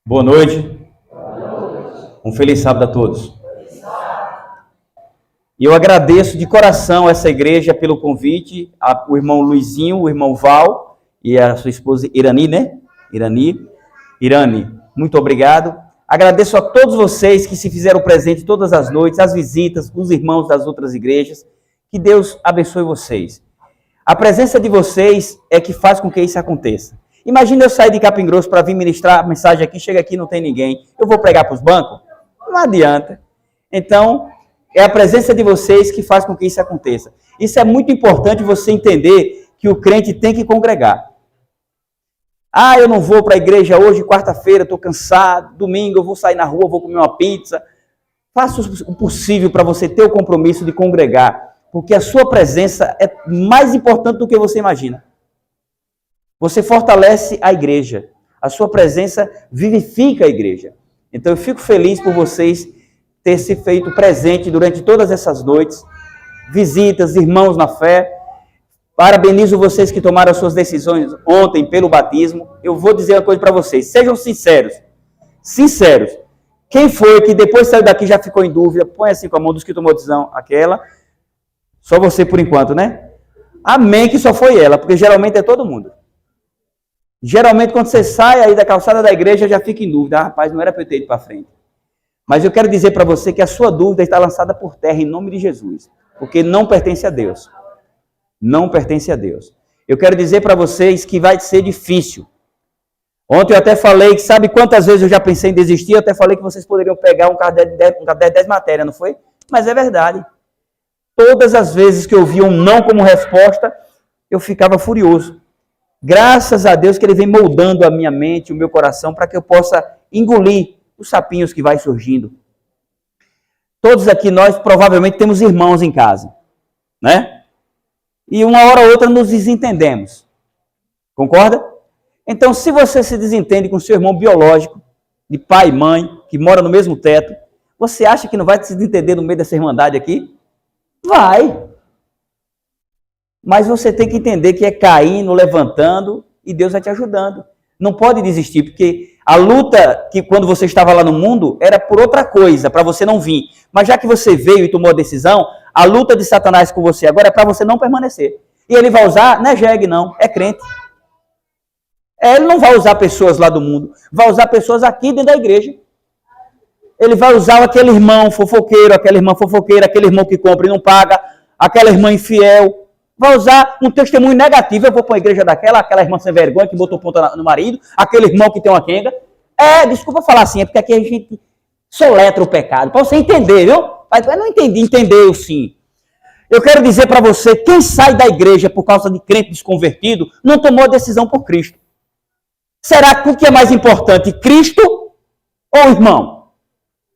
Boa noite. Um feliz sábado a todos. E eu agradeço de coração essa igreja pelo convite, o irmão Luizinho, o irmão Val e a sua esposa Irani, né? Irani, muito obrigado. Agradeço a todos vocês que se fizeram presente todas as noites, as visitas, os irmãos das outras igrejas. Que Deus abençoe vocês. A presença de vocês é que faz com que isso aconteça. Imagina eu sair de Capim Grosso para vir ministrar a mensagem aqui, chega aqui e não tem ninguém. Eu vou pregar para os bancos? Não adianta. Então, é a presença de vocês que faz com que isso aconteça. Isso é muito importante você entender que o crente tem que congregar. Ah, eu não vou para a igreja hoje, quarta-feira, estou cansado, domingo eu vou sair na rua, vou comer uma pizza. Faça o possível para você ter o compromisso de congregar, porque a sua presença é mais importante do que você imagina. Você fortalece a igreja. A sua presença vivifica a igreja. Então eu fico feliz por vocês terem se feito presente durante todas essas noites. Visitas, irmãos na fé. Parabenizo vocês que tomaram as suas decisões ontem pelo batismo. Eu vou dizer uma coisa para vocês. Sejam sinceros. Sinceros. Quem foi que depois saiu daqui já ficou em dúvida? Põe assim com a mão dos que tomou decisão. Aquela. Só você por enquanto, né? Amém que só foi ela, porque geralmente é todo mundo. Geralmente, quando você sai aí da calçada da igreja, já fica em dúvida. Ah, rapaz, não era para eu ter ido para frente. Mas eu quero dizer para você que a sua dúvida está lançada por terra em nome de Jesus. Porque não pertence a Deus. Não pertence a Deus. Eu quero dizer para vocês que vai ser difícil. Ontem eu até falei que, sabe quantas vezes eu já pensei em desistir? Eu até falei que vocês poderiam pegar um caderno de 10 matérias, não foi? Mas é verdade. Todas as vezes que eu via um não como resposta, eu ficava furioso. Graças a Deus que Ele vem moldando a minha mente, o meu coração, para que eu possa engolir os sapinhos que vai surgindo. Todos aqui, nós provavelmente temos irmãos em casa, né? E uma hora ou outra nos desentendemos. Concorda? Então, se você se desentende com seu irmão biológico, de pai e mãe, que mora no mesmo teto, você acha que não vai se desentender no meio dessa irmandade aqui? Vai! Mas você tem que entender que é caindo, levantando, e Deus vai te ajudando. Não pode desistir, porque a luta que quando você estava lá no mundo era por outra coisa, para você não vir. Mas já que você veio e tomou a decisão, a luta de Satanás com você agora é para você não permanecer. E ele vai usar, não é jegue não, é crente. Ele não vai usar pessoas lá do mundo, vai usar pessoas aqui dentro da igreja. Ele vai usar aquele irmão fofoqueiro, aquela irmã fofoqueira, aquele irmão que compra e não paga, aquela irmã infiel. Vai usar um testemunho negativo. Eu vou para a igreja aquela irmã sem vergonha que botou ponta no marido, aquele irmão que tem uma quenga. Desculpa falar assim, é porque aqui a gente soletra o pecado, para você entender, viu? Mas eu não entendi, entendeu sim. Eu quero dizer para você, quem sai da igreja por causa de crente desconvertido, não tomou a decisão por Cristo. Será que o que é mais importante, Cristo ou irmão?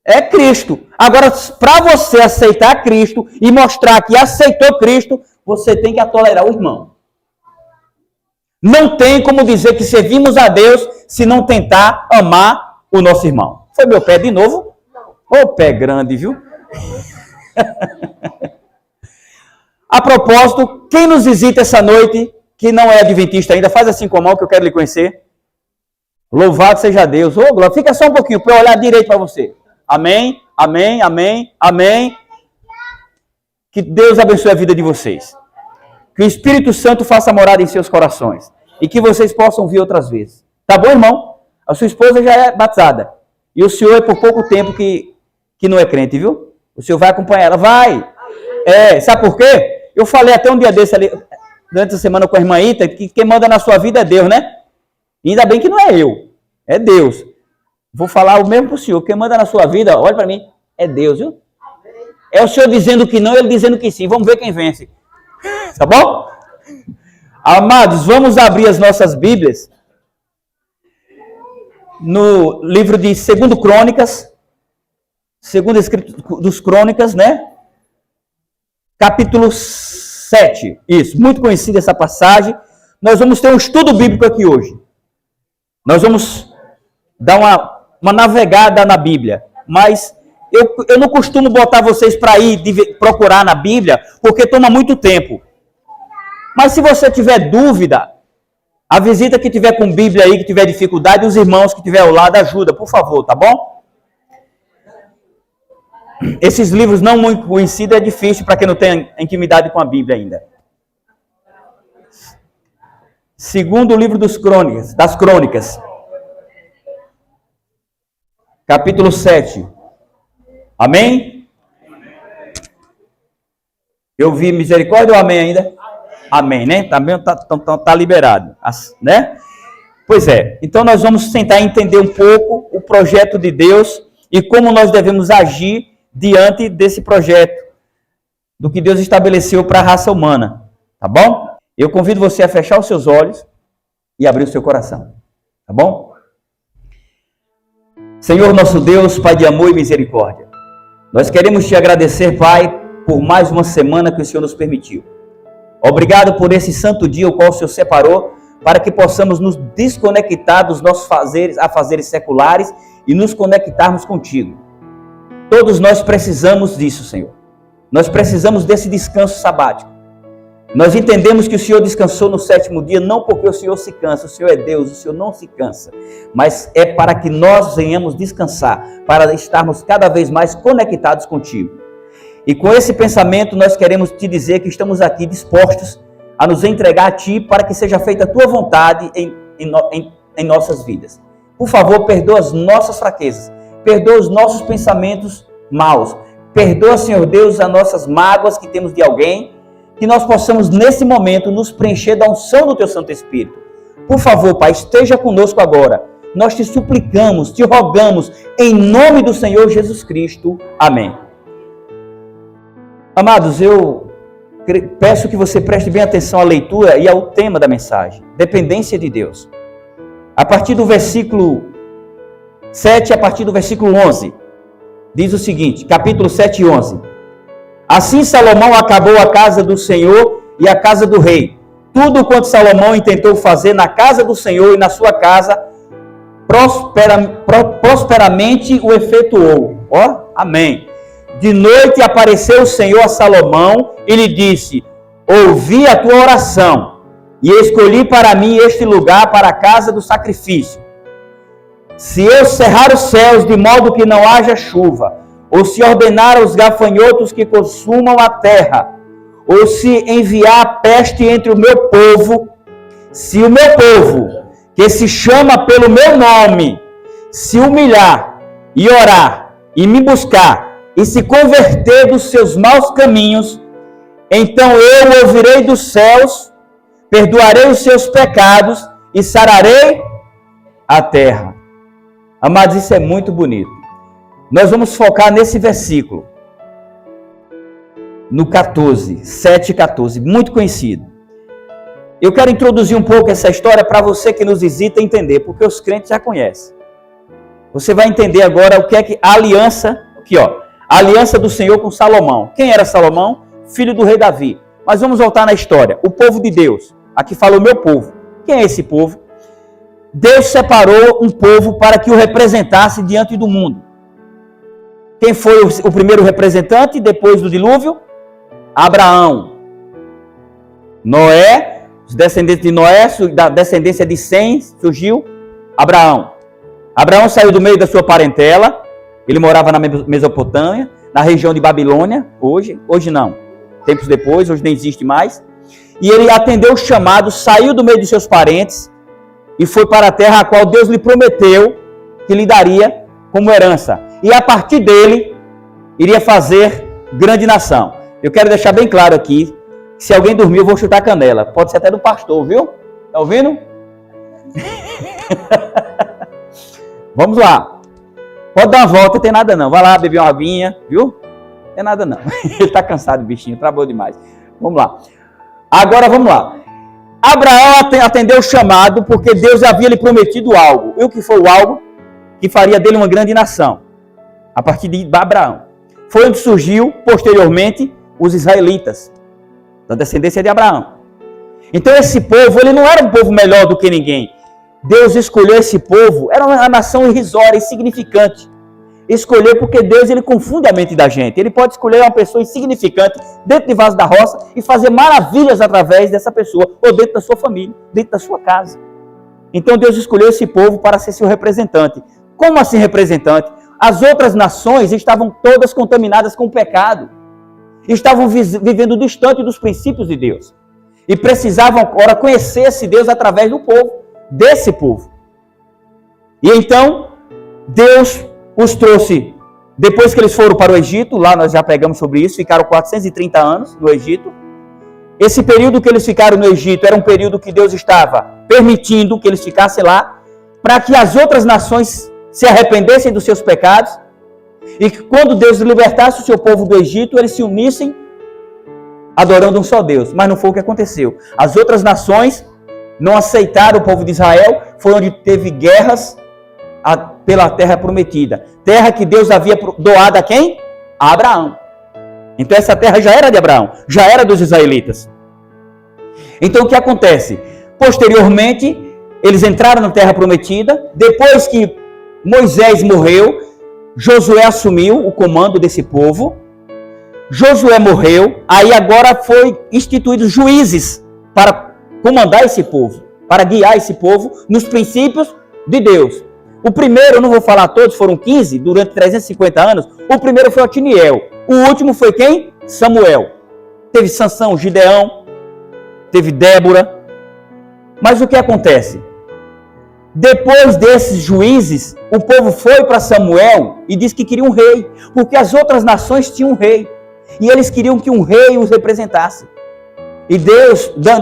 É Cristo. Agora, para você aceitar Cristo e mostrar que aceitou Cristo, você tem que tolerar o irmão. Não tem como dizer que servimos a Deus se não tentar amar o nosso irmão. Foi meu pé de novo? Ô pé grande, viu? A propósito, quem nos visita essa noite, que não é adventista ainda, faz assim com a mão que eu quero lhe conhecer. Louvado seja Deus. Ô, glória, fica só um pouquinho para eu olhar direito para você. Amém, amém, amém, amém. Que Deus abençoe a vida de vocês. Que o Espírito Santo faça morada em seus corações. E que vocês possam vir outras vezes. Tá bom, irmão? A sua esposa já é batizada. E o senhor é por pouco tempo que não é crente, viu? O senhor vai acompanhar ela. Vai! Sabe por quê? Eu falei até um dia desse ali, durante a semana com a irmã Ita, que quem manda na sua vida é Deus, né? E ainda bem que não é eu. É Deus. Vou falar o mesmo para o senhor. Quem manda na sua vida, olha para mim, é Deus, viu? É o senhor dizendo que não, ele dizendo que sim. Vamos ver quem vence. Tá bom? Amados, vamos abrir as nossas Bíblias no livro de 2 Crônicas, segundo escrito dos Crônicas, né? Capítulo 7. Isso, muito conhecida essa passagem. Nós vamos ter um estudo bíblico aqui hoje. Nós vamos dar uma navegada na Bíblia, mas eu não costumo botar vocês para ir procurar na Bíblia, porque toma muito tempo. Mas se você tiver dúvida, A visita que tiver com Bíblia aí, que tiver dificuldade, os irmãos que tiver ao lado, ajuda, por favor, tá bom? Esses livros não muito conhecidos é difícil para quem não tem intimidade com a Bíblia ainda. Segundo livro das Crônicas, capítulo 7. Amém? Eu vi misericórdia ou amém ainda? Amém, né? Também tá liberado, né? Pois é. Então nós vamos tentar entender um pouco o projeto de Deus e como nós devemos agir diante desse projeto, do que Deus estabeleceu para a raça humana, tá bom? Eu convido você a fechar os seus olhos e abrir o seu coração, tá bom? Senhor nosso Deus, Pai de amor e misericórdia, nós queremos te agradecer, Pai, por mais uma semana que o Senhor nos permitiu. Obrigado por esse santo dia, o qual o Senhor separou, para que possamos nos desconectar dos nossos afazeres seculares e nos conectarmos contigo. Todos nós precisamos disso, Senhor. Nós precisamos desse descanso sabático. Nós entendemos que o Senhor descansou no 7º dia, não porque o Senhor se cansa, o Senhor é Deus, o Senhor não se cansa, mas é para que nós venhamos descansar, para estarmos cada vez mais conectados contigo. E com esse pensamento nós queremos te dizer que estamos aqui dispostos a nos entregar a Ti para que seja feita a Tua vontade em nossas vidas. Por favor, perdoa as nossas fraquezas, perdoa os nossos pensamentos maus, perdoa, Senhor Deus, as nossas mágoas que temos de alguém, que nós possamos nesse momento nos preencher da unção do Teu Santo Espírito. Por favor, Pai, esteja conosco agora. Nós te suplicamos, te rogamos, em nome do Senhor Jesus Cristo. Amém. Amados, eu peço que você preste bem atenção à leitura e ao tema da mensagem. Dependência de Deus. A partir do versículo 7, a partir do versículo 11. Diz o seguinte, capítulo 7 e 11. Assim Salomão acabou a casa do Senhor e a casa do rei. Tudo quanto Salomão intentou fazer na casa do Senhor e na sua casa, prosperamente o efetuou. Ó, amém. De noite apareceu o Senhor a Salomão e lhe disse, ouvi a tua oração e escolhi para mim este lugar para a casa do sacrifício. Se eu cerrar os céus de modo que não haja chuva, ou se ordenar aos gafanhotos que consumam a terra, ou se enviar a peste entre o meu povo, se o meu povo, que se chama pelo meu nome, se humilhar e orar e me buscar, e se converter dos seus maus caminhos, então eu ouvirei dos céus, perdoarei os seus pecados e sararei a terra. Amados, isso é muito bonito. Nós vamos focar nesse versículo, no 14, 7 e 14, muito conhecido. Eu quero introduzir um pouco essa história para você que nos visita entender, porque os crentes já conhecem. Você vai entender agora o que é que a aliança, aqui ó, a aliança do Senhor com Salomão. Quem era Salomão? Filho do rei Davi. Mas vamos voltar na história. O povo de Deus. Aqui fala o meu povo. Quem é esse povo? Deus separou um povo para que o representasse diante do mundo. Quem foi o primeiro representante depois do dilúvio? Abraão. Noé, os descendentes de Noé, da descendência de Sem, surgiu Abraão. Abraão saiu do meio da sua parentela. Ele morava na Mesopotâmia, na região de Babilônia, hoje não, tempos depois, hoje nem existe mais. E ele atendeu o chamado, saiu do meio de seus parentes e foi para a terra a qual Deus lhe prometeu que lhe daria como herança. E a partir dele, iria fazer grande nação. Eu quero deixar bem claro aqui, que se alguém dormir eu vou chutar a canela. Pode ser até do pastor, viu? Tá ouvindo? Vamos lá. Pode dar uma volta, não tem nada não. Vai lá, beber uma aguinha, viu? Não tem nada não. Ele tá cansado, bichinho, trabalhou demais. Vamos lá. Agora vamos lá. Abraão atendeu o chamado porque Deus havia lhe prometido algo. E o que foi o algo? Que faria dele uma grande nação. A partir de Abraão. Foi onde surgiu, posteriormente, os israelitas. Da descendência de Abraão. Então esse povo, ele não era um povo melhor do que ninguém. Deus escolheu esse povo, era uma nação irrisória, insignificante. Escolheu porque Deus, ele confunde a mente da gente. Ele pode escolher uma pessoa insignificante dentro de vaso da roça e fazer maravilhas através dessa pessoa, ou dentro da sua família, dentro da sua casa. Então Deus escolheu esse povo para ser seu representante. Como assim representante? As outras nações estavam todas contaminadas com o pecado. Estavam vivendo distante dos princípios de Deus. E precisavam agora conhecer esse Deus através do povo, desse povo. E então, Deus os trouxe, depois que eles foram para o Egito, lá nós já pregamos sobre isso, ficaram 430 anos no Egito. Esse período que eles ficaram no Egito era um período que Deus estava permitindo que eles ficassem lá, para que as outras nações se arrependessem dos seus pecados, e que quando Deus libertasse o seu povo do Egito, eles se unissem adorando um só Deus. Mas não foi o que aconteceu. As outras nações não aceitaram o povo de Israel, foi onde teve guerras pela terra prometida. Terra que Deus havia doado a quem? A Abraão. Então essa terra já era de Abraão, já era dos israelitas. Então o que acontece? Posteriormente, eles entraram na terra prometida. Depois que Moisés morreu, Josué assumiu o comando desse povo. Josué morreu, aí agora foi instituídos juízes para comandar esse povo, para guiar esse povo nos princípios de Deus. O primeiro, eu não vou falar todos, foram 15, durante 350 anos. O primeiro foi Otiniel. O último foi quem? Samuel. Teve Sansão, Gideão, teve Débora. Mas o que acontece? Depois desses juízes, o povo foi para Samuel e disse que queria um rei, porque as outras nações tinham um rei. E eles queriam que um rei os representasse. E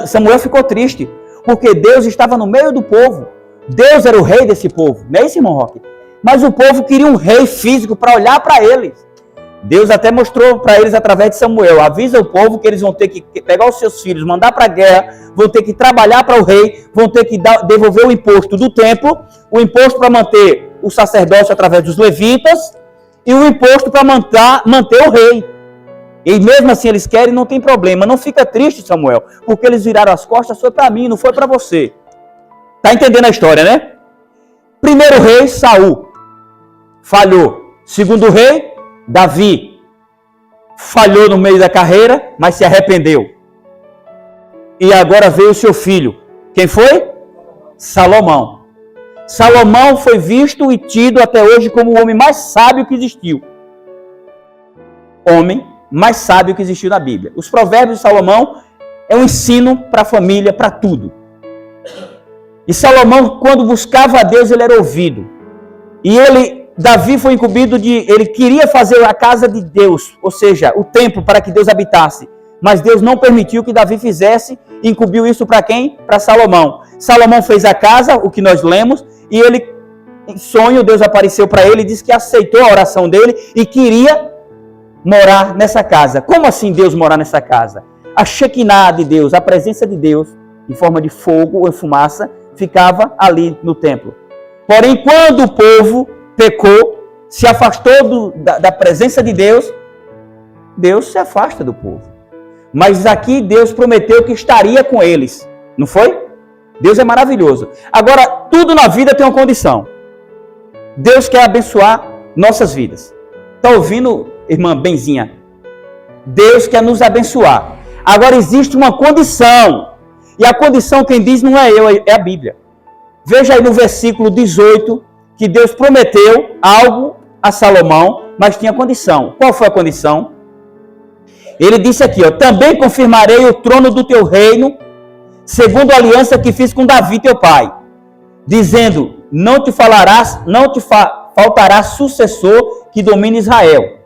Samuel ficou triste, porque Deus estava no meio do povo. Deus era o rei desse povo, não é isso, irmão Roque? Mas o povo queria um rei físico para olhar para eles. Deus até mostrou para eles através de Samuel: avisa o povo que eles vão ter que pegar os seus filhos, mandar para a guerra, vão ter que trabalhar para o rei, vão ter que devolver o imposto do templo, o imposto para manter o sacerdócio através dos levitas, e o imposto para manter o rei. E mesmo assim eles querem, não tem problema. Não fica triste, Samuel, porque eles viraram as costas, foi para mim, não foi para você. Está entendendo a história, né? Primeiro rei, Saul, falhou. Segundo rei, Davi, falhou no meio da carreira, mas se arrependeu. E agora veio o seu filho. Quem foi? Salomão. Salomão foi visto e tido até hoje como o homem mais sábio que existiu. Homem mais sábio que existiu na Bíblia. Os provérbios de Salomão é um ensino para a família, para tudo. E Salomão, quando buscava a Deus, ele era ouvido. E Davi foi incumbido ele queria fazer a casa de Deus, ou seja, o templo para que Deus habitasse. Mas Deus não permitiu que Davi fizesse, e incumbiu isso para quem? Para Salomão. Salomão fez a casa, o que nós lemos, e ele, em sonho, Deus apareceu para ele e disse que aceitou a oração dele e queria morar nessa casa. Como assim Deus morar nessa casa? A Shekinah de Deus, a presença de Deus, em forma de fogo ou fumaça, ficava ali no templo. Porém, quando o povo pecou, se afastou da presença de Deus, Deus se afasta do povo. Mas aqui Deus prometeu que estaria com eles, não foi? Deus é maravilhoso. Agora, tudo na vida tem uma condição. Deus quer abençoar nossas vidas. Está ouvindo, irmã Benzinha? Deus quer nos abençoar. Agora existe uma condição. E a condição, quem diz, não é eu, é a Bíblia. Veja aí no versículo 18, que Deus prometeu algo a Salomão, mas tinha condição. Qual foi a condição? Ele disse aqui, também confirmarei o trono do teu reino, segundo a aliança que fiz com Davi, teu pai, dizendo, não te faltará sucessor que domine Israel.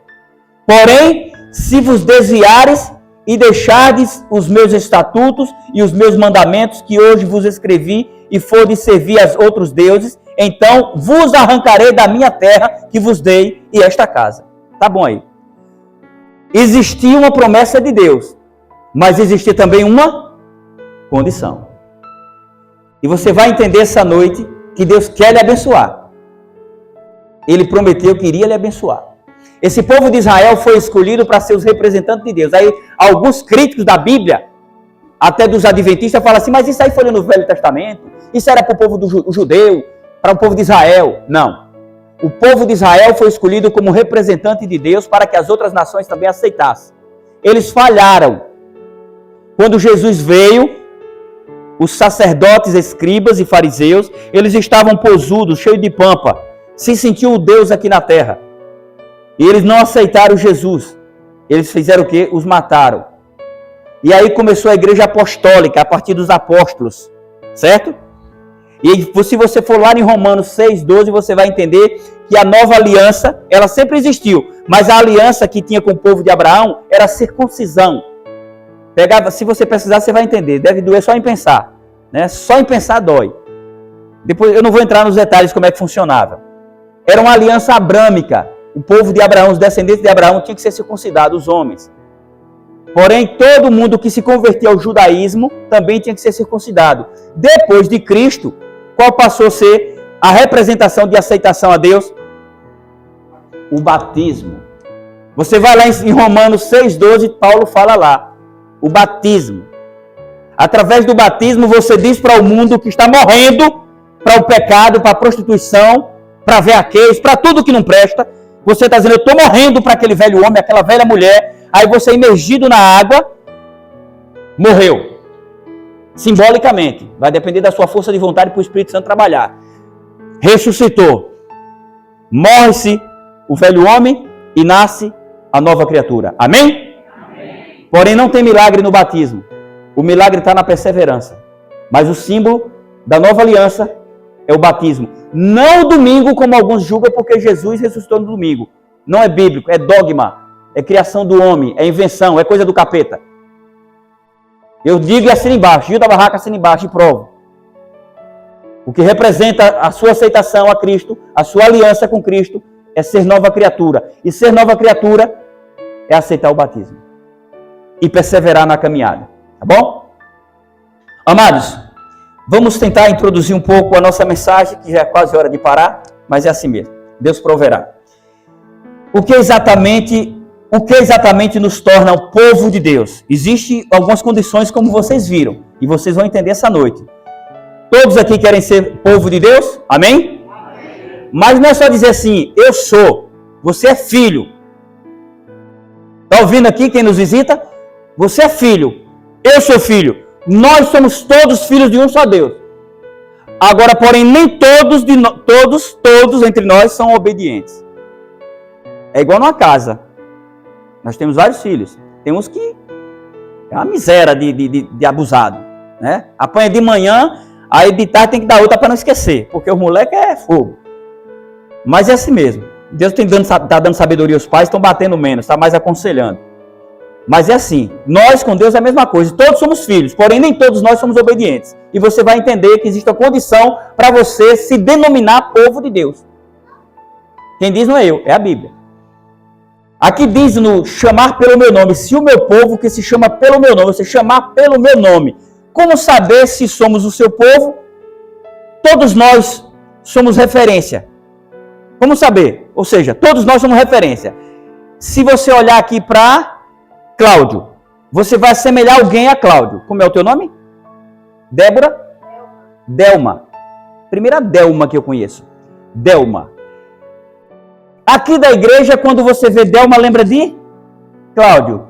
Porém, se vos desviares e deixardes os meus estatutos e os meus mandamentos que hoje vos escrevi e fordes servir aos outros deuses, então vos arrancarei da minha terra que vos dei e esta casa. Tá bom aí. Existia uma promessa de Deus, mas existia também uma condição. E você vai entender essa noite que Deus quer lhe abençoar. Ele prometeu que iria lhe abençoar. Esse povo de Israel foi escolhido para ser os representantes de Deus. Aí alguns críticos da Bíblia, até dos adventistas, falam assim, mas isso aí foi no Velho Testamento, isso era para o povo judeu, para o povo de Israel. Não. O povo de Israel foi escolhido como representante de Deus para que as outras nações também aceitassem. Eles falharam. Quando Jesus veio, os sacerdotes, escribas e fariseus, eles estavam posudos, cheios de pampa, se sentiam o Deus aqui na terra. E eles não aceitaram Jesus. Eles fizeram o quê? Os mataram. E aí começou a igreja apostólica, a partir dos apóstolos. Certo? E se você for lá em Romanos 6,12, você vai entender que a nova aliança, ela sempre existiu. Mas a aliança que tinha com o povo de Abraão era a circuncisão. Se você precisar, você vai entender. Deve doer só em pensar. Né? Só em pensar dói. Depois eu não vou entrar nos detalhes como é que funcionava. Era uma aliança abrâmica. O povo de Abraão, os descendentes de Abraão, tinham que ser circuncidados, os homens. Porém, todo mundo que se convertia ao judaísmo também tinha que ser circuncidado. Depois de Cristo, qual passou a ser a representação de aceitação a Deus? O batismo. Você vai lá em Romanos 6,12, Paulo fala lá. O batismo. Através do batismo, você diz para o mundo que está morrendo para o pecado, para a prostituição, para veaquez, para tudo que não presta. Você está dizendo, eu estou morrendo para aquele velho homem, aquela velha mulher. Aí você, imergido na água, morreu. Simbolicamente. Vai depender da sua força de vontade para o Espírito Santo trabalhar. Ressuscitou. Morre-se o velho homem e nasce a nova criatura. Amém? Amém. Porém, não tem milagre no batismo. O milagre está na perseverança. Mas o símbolo da nova aliança é o batismo. Não o domingo, como alguns julgam, porque Jesus ressuscitou no domingo. Não é bíblico, é dogma. É criação do homem, é invenção, é coisa do capeta. Eu digo e assino embaixo, Gil da Barraca assina embaixo e provo. O que representa a sua aceitação a Cristo, a sua aliança com Cristo, é ser nova criatura. E ser nova criatura é aceitar o batismo. E perseverar na caminhada. Tá bom? Amados, vamos tentar introduzir um pouco a nossa mensagem, que já é quase hora de parar, mas é assim mesmo. Deus proverá. O que exatamente nos torna o povo de Deus? Existem algumas condições, como vocês viram, e vocês vão entender essa noite. Todos aqui querem ser povo de Deus? Amém? Amém. Mas não é só dizer assim, eu sou, você é filho. Está ouvindo aqui quem nos visita? Você é filho, eu sou filho. Nós somos todos filhos de um só Deus. Agora, porém, nem todos entre nós são obedientes. É igual numa casa. Nós temos vários filhos. Tem uns que é uma miséria de abusado. Né? Apanha de manhã, aí de tarde tem que dar outra para não esquecer. Porque o moleque é fogo. Mas é assim mesmo. Deus está dando sabedoria aos pais, estão batendo menos, está mais aconselhando. Mas é assim. Nós com Deus é a mesma coisa. Todos somos filhos, porém nem todos nós somos obedientes. E você vai entender que existe uma condição para você se denominar povo de Deus. Quem diz não é eu, é a Bíblia. Aqui diz no chamar pelo meu nome, se o meu povo que se chama pelo meu nome, você chamar pelo meu nome, como saber se somos o seu povo? Todos nós somos referência. Como saber? Ou seja, todos nós somos referência. Se você olhar aqui para Cláudio, você vai assemelhar alguém a Cláudio. Como é o teu nome? Débora? Delma. Primeira Delma que eu conheço. Delma. Aqui da igreja, quando você vê Delma, lembra de Cláudio.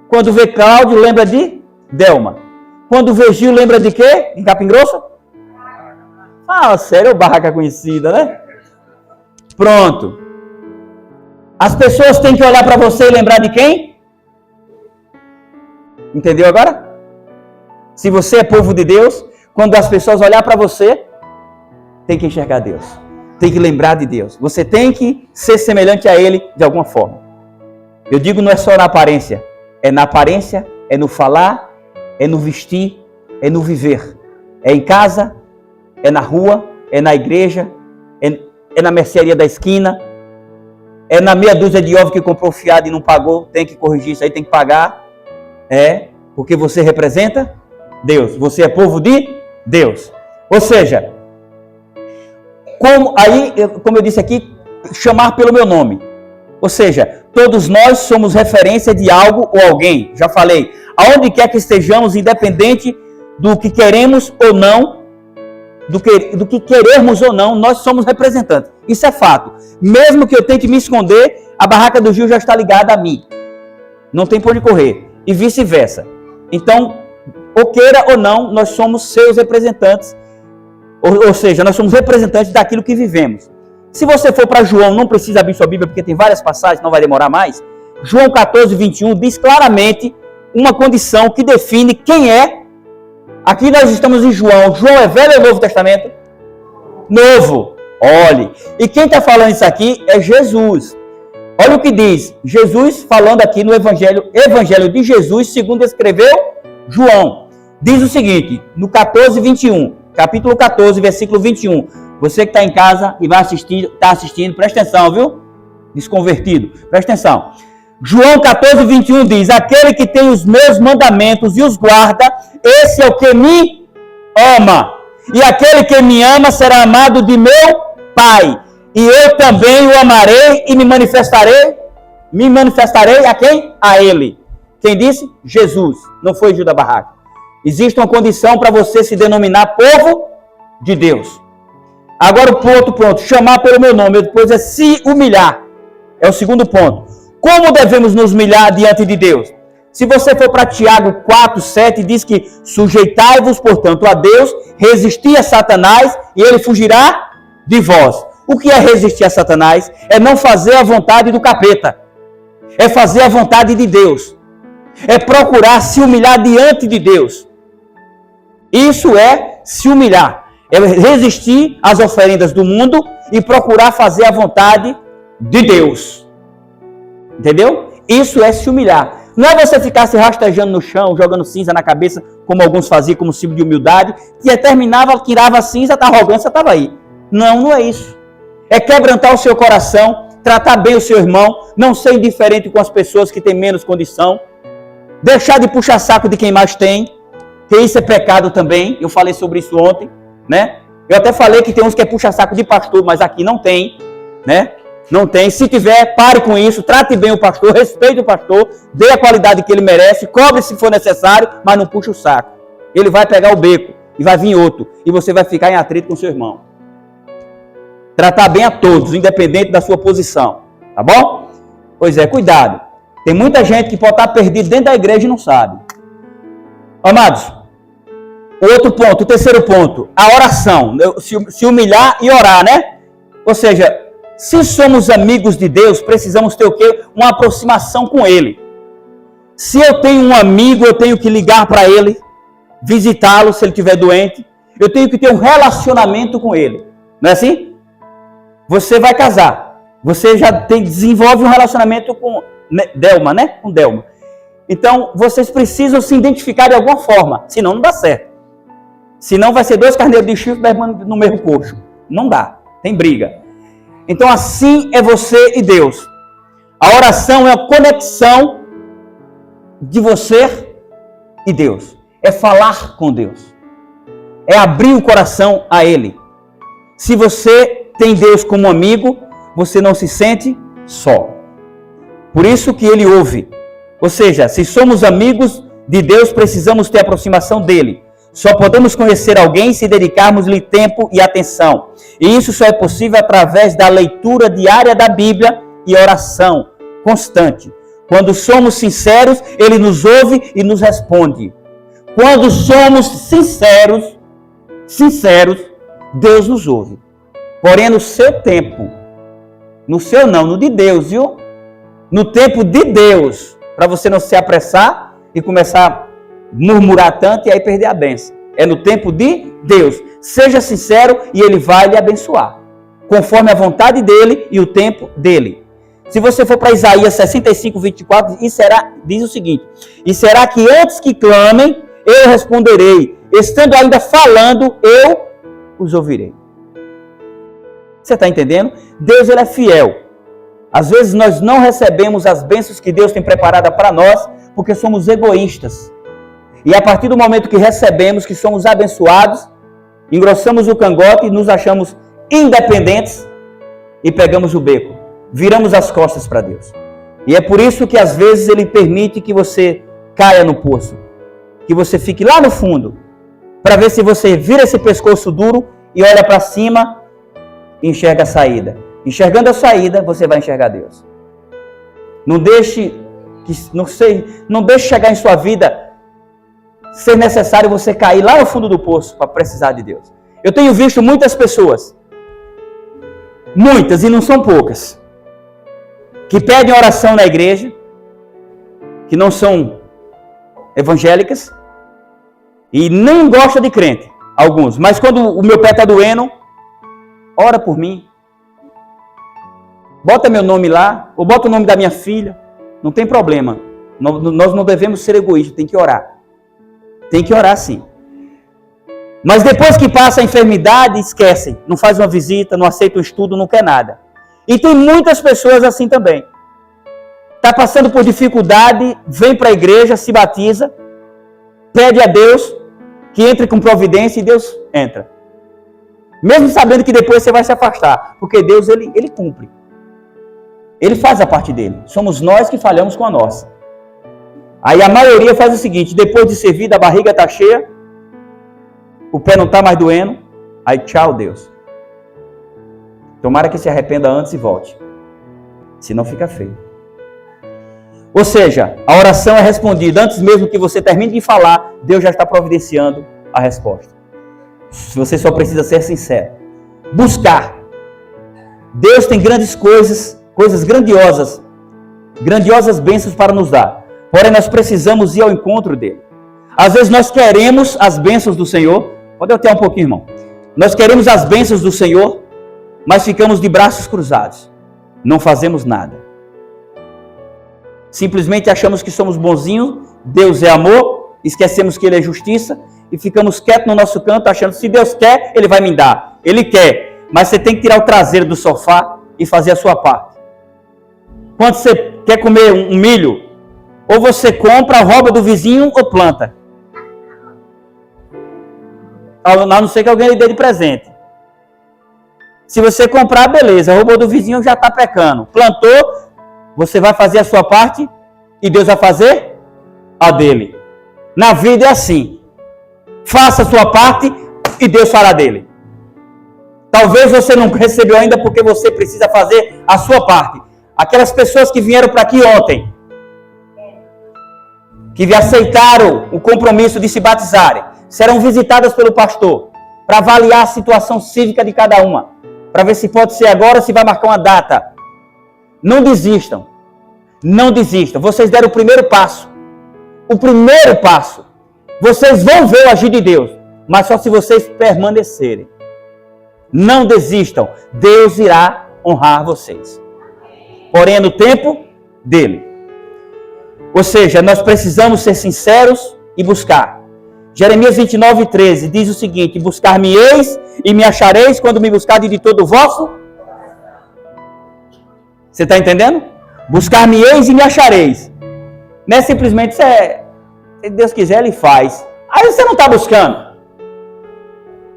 Quando vê Cláudio, lembra de Delma. Quando vê Gil, lembra de quê? Em Capim Grosso? Ah, sério, barraca conhecida, né? Pronto. As pessoas têm que olhar para você e lembrar de quem? Entendeu agora? Se você é povo de Deus, quando as pessoas olhar para você, tem que enxergar Deus. Tem que lembrar de Deus. Você tem que ser semelhante a Ele de alguma forma. Eu digo, não é só na aparência. É na aparência, é no falar, é no vestir, é no viver. É em casa, é na rua, é na igreja, é na mercearia da esquina, é na meia dúzia de ovos que comprou fiado e não pagou, tem que corrigir isso aí, tem que pagar. É, porque você representa Deus. Você é povo de Deus. Ou seja, como eu disse aqui, chamar pelo meu nome. Ou seja, todos nós somos referência de algo ou alguém. Já falei, aonde quer que estejamos, independente do que queremos ou não, do que querermos ou não, nós somos representantes. Isso é fato. Mesmo que eu tente me esconder, a barraca do Gil já está ligada a mim. Não tem por onde correr. E vice-versa. Então, ou queira ou não, nós somos seus representantes. Ou seja, nós somos representantes daquilo que vivemos. Se você for para João, não precisa abrir sua Bíblia, porque tem várias passagens, não vai demorar mais. João 14, 21 diz claramente uma condição que define quem é. Aqui nós estamos em João. João é Velho ou Novo Testamento? Novo. Olhe. E quem está falando isso aqui é Jesus. Olha o que diz Jesus falando aqui no Evangelho de Jesus, segundo escreveu João. Diz o seguinte, no 14, 21. Capítulo 14, versículo 21. Você que está em casa e vai assistir, está assistindo, presta atenção, viu? Desconvertido, presta atenção. João 14, 21 diz: aquele que tem os meus mandamentos e os guarda, esse é o que me ama. E aquele que me ama será amado de meu Pai. E eu também o amarei e me manifestarei a quem? A ele. Quem disse? Jesus. Não foi Judas Barraca. Existe uma condição para você se denominar povo de Deus. Agora o outro ponto, chamar pelo meu nome, depois é se humilhar. É o segundo ponto. Como devemos nos humilhar diante de Deus? Se você for para Tiago 4, 7, diz que sujeitai-vos, portanto, a Deus, resisti a Satanás e ele fugirá de vós. O que é resistir a Satanás? É não fazer a vontade do capeta. É fazer a vontade de Deus. É procurar se humilhar diante de Deus. Isso é se humilhar. É resistir às oferendas do mundo e procurar fazer a vontade de Deus. Entendeu? Isso é se humilhar. Não é você ficar se rastejando no chão, jogando cinza na cabeça, como alguns faziam, como símbolo de humildade, que terminava, tirava a cinza, a arrogância estava aí. Não, não é isso. É quebrantar o seu coração, tratar bem o seu irmão, não ser indiferente com as pessoas que têm menos condição, deixar de puxar saco de quem mais tem, que isso é pecado também. Eu falei sobre isso ontem, né? Eu até falei que tem uns que é puxar saco de pastor, mas aqui não tem, né? Não tem. Se tiver, pare com isso, trate bem o pastor, respeite o pastor, dê a qualidade que ele merece, cobre se for necessário, mas não puxe o saco. Ele vai pegar o beco e vai vir outro, e você vai ficar em atrito com seu irmão. Tratar bem a todos, independente da sua posição, tá bom? Pois é, cuidado. Tem muita gente que pode estar perdido dentro da igreja e não sabe. Amados, o outro ponto, o terceiro ponto, a oração, se humilhar e orar, né? Ou seja, se somos amigos de Deus, precisamos ter o quê? Uma aproximação com Ele. Se eu tenho um amigo, eu tenho que ligar para ele, visitá-lo se ele estiver doente. Eu tenho que ter um relacionamento com ele. Não é assim? Você vai casar. Você já desenvolve um relacionamento com Delma, né? Com Delma. Então, vocês precisam se identificar de alguma forma. Senão, não dá certo. Senão, vai ser dois carneiros de chifre no mesmo coxo. Não dá. Tem briga. Então, assim é você e Deus. A oração é a conexão de você e Deus. É falar com Deus. É abrir o coração a Ele. Se você tem Deus como amigo, você não se sente só. Por isso que Ele ouve. Ou seja, se somos amigos de Deus, precisamos ter aproximação dEle. Só podemos conhecer alguém se dedicarmos-lhe tempo e atenção. E isso só é possível através da leitura diária da Bíblia e oração constante. Quando somos sinceros, Ele nos ouve e nos responde. Quando somos sinceros, Deus nos ouve. Porém, no seu tempo, no seu não, no de Deus, viu? No tempo de Deus, para você não se apressar e começar a murmurar tanto e aí perder a bênção. É no tempo de Deus. Seja sincero e Ele vai lhe abençoar, conforme a vontade dEle e o tempo dEle. Se você for para Isaías 65, 24, diz o seguinte: e será que antes que clamem, eu responderei, estando ainda falando, eu os ouvirei. Você está entendendo? Deus, Ele é fiel. Às vezes nós não recebemos as bênçãos que Deus tem preparada para nós, porque somos egoístas. E a partir do momento que recebemos, que somos abençoados, engrossamos o cangote e nos achamos independentes e pegamos o beco. Viramos as costas para Deus. E é por isso que às vezes Ele permite que você caia no poço. Que você fique lá no fundo. Para ver se você vira esse pescoço duro e olha para cima e enxerga a saída. Enxergando a saída, você vai enxergar Deus. Não deixe chegar em sua vida ser necessário você cair lá no fundo do poço para precisar de Deus. Eu tenho visto muitas pessoas, muitas e não são poucas, que pedem oração na igreja, que não são evangélicas e nem gostam de crente, alguns. Mas quando o meu pé está doendo, ora por mim. Bota meu nome lá, ou bota o nome da minha filha, não tem problema. Nós não devemos ser egoístas, tem que orar. Tem que orar sim. Mas depois que passa a enfermidade, esquecem. Não faz uma visita, não aceita um estudo, não quer nada. E tem muitas pessoas assim também. Está passando por dificuldade, vem para a igreja, se batiza, pede a Deus que entre com providência e Deus entra. Mesmo sabendo que depois você vai se afastar. Porque Deus, ele cumpre. Ele faz a parte dele. Somos nós que falhamos com a nossa. Aí a maioria faz o seguinte, depois de servir, a barriga está cheia, o pé não está mais doendo, aí tchau Deus. Tomara que se arrependa antes e volte. Senão fica feio. Ou seja, a oração é respondida antes mesmo que você termine de falar, Deus já está providenciando a resposta. Você só precisa ser sincero. Buscar. Deus tem grandes coisas grandiosas bênçãos para nos dar. Porém, nós precisamos ir ao encontro dele. Às vezes nós queremos as bênçãos do Senhor. Pode até um pouquinho, irmão. Nós queremos as bênçãos do Senhor, mas ficamos de braços cruzados. Não fazemos nada. Simplesmente achamos que somos bonzinhos, Deus é amor, esquecemos que Ele é justiça e ficamos quietos no nosso canto achando que se Deus quer, Ele vai me dar. Ele quer, mas você tem que tirar o traseiro do sofá e fazer a sua parte. Quando você quer comer um milho, ou você compra, rouba do vizinho ou planta. A não ser que alguém lhe dê de presente. Se você comprar, beleza. Roubou do vizinho, já está pecando. Plantou, você vai fazer a sua parte e Deus vai fazer a dele. Na vida é assim. Faça a sua parte e Deus fará dele. Talvez você não recebeu ainda porque você precisa fazer a sua parte. Aquelas pessoas que vieram para aqui ontem, que aceitaram o compromisso de se batizarem, serão visitadas pelo pastor para avaliar a situação cívica de cada uma, para ver se pode ser agora ou se vai marcar uma data. Não desistam. Não desistam. Vocês deram o primeiro passo. O primeiro passo. Vocês vão ver o agir de Deus, mas só se vocês permanecerem. Não desistam. Deus irá honrar vocês. Porém, é no tempo dele. Ou seja, nós precisamos ser sinceros e buscar. Jeremias 29:13 diz o seguinte: buscar-me-eis e me achareis quando me buscardes de todo o vosso. Você está entendendo? Buscar-me-eis e me achareis. Não é simplesmente, se Deus quiser, Ele faz. Aí você não está buscando.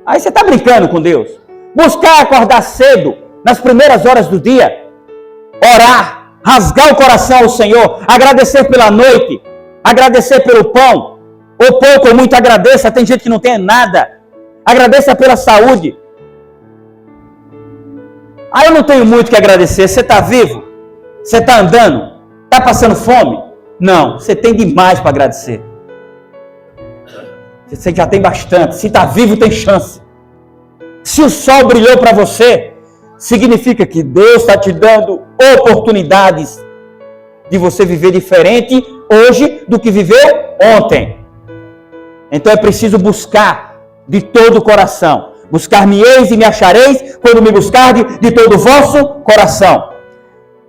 Aí você está brincando com Deus. Buscar acordar cedo, nas primeiras horas do dia. Orar. Rasgar o coração ao Senhor, agradecer pela noite, agradecer pelo pão, ou pouco ou muito agradeça, tem gente que não tem nada, agradeça pela saúde. Ah, eu não tenho muito que agradecer, você está vivo? Você está andando? Está passando fome? Não, você tem demais para agradecer. Você já tem bastante, se está vivo tem chance. Se o sol brilhou para você, significa que Deus está te dando oportunidades de você viver diferente hoje do que viveu ontem. Então é preciso buscar de todo o coração. Buscar-me-eis e me achareis quando me buscardes de todo o vosso coração.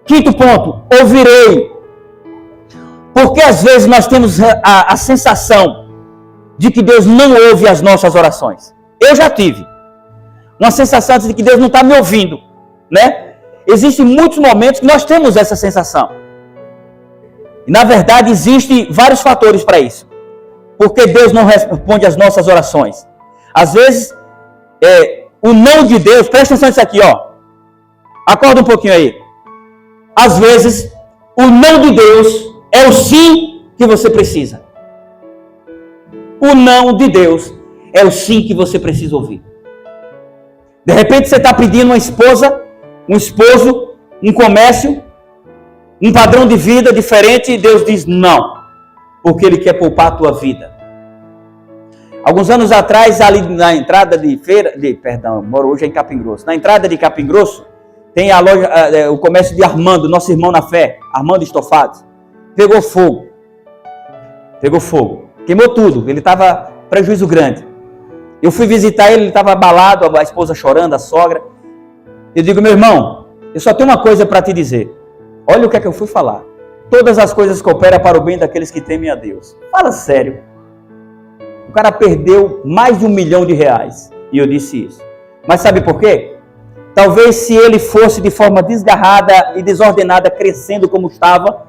Quinto ponto, ouvirei. Porque às vezes nós temos a sensação de que Deus não ouve as nossas orações. Eu já tive uma sensação de que Deus não está me ouvindo, né? Existem muitos momentos que nós temos essa sensação. E na verdade existem vários fatores para isso. Porque Deus não responde às nossas orações. Às vezes, o não de Deus, presta atenção nisso aqui, ó. Acorda um pouquinho aí. Às vezes, o não de Deus é o sim que você precisa. O não de Deus é o sim que você precisa ouvir. De repente você está pedindo uma esposa, um esposo, um comércio, um padrão de vida diferente e Deus diz não, porque Ele quer poupar a tua vida. Alguns anos atrás, ali na entrada moro hoje em Capim Grosso. Na entrada de Capim Grosso, tem a loja, o comércio de Armando, nosso irmão na fé, Armando Estofados. Pegou fogo. Queimou tudo. Ele estava prejuízo grande. Eu fui visitar ele estava abalado, a esposa chorando, a sogra. Eu digo, meu irmão, eu só tenho uma coisa para te dizer. Olha o que é que eu fui falar. Todas as coisas cooperam para o bem daqueles que temem a Deus. Fala sério. O cara perdeu mais de R$1 milhão. E eu disse isso. Mas sabe por quê? Talvez se ele fosse de forma desgarrada e desordenada, crescendo como estava,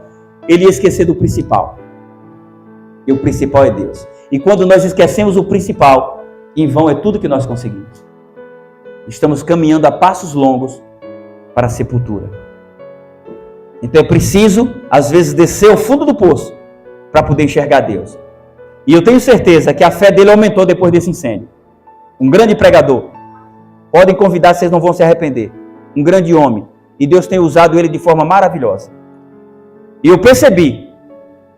ele ia esquecer do principal. E o principal é Deus. E quando nós esquecemos o principal, em vão é tudo que nós conseguimos. Estamos caminhando a passos longos para a sepultura. Então é preciso, às vezes, descer ao fundo do poço para poder enxergar Deus. E eu tenho certeza que a fé dele aumentou depois desse incêndio. Um grande pregador. Podem convidar, vocês não vão se arrepender. Um grande homem. E Deus tem usado ele de forma maravilhosa. E eu percebi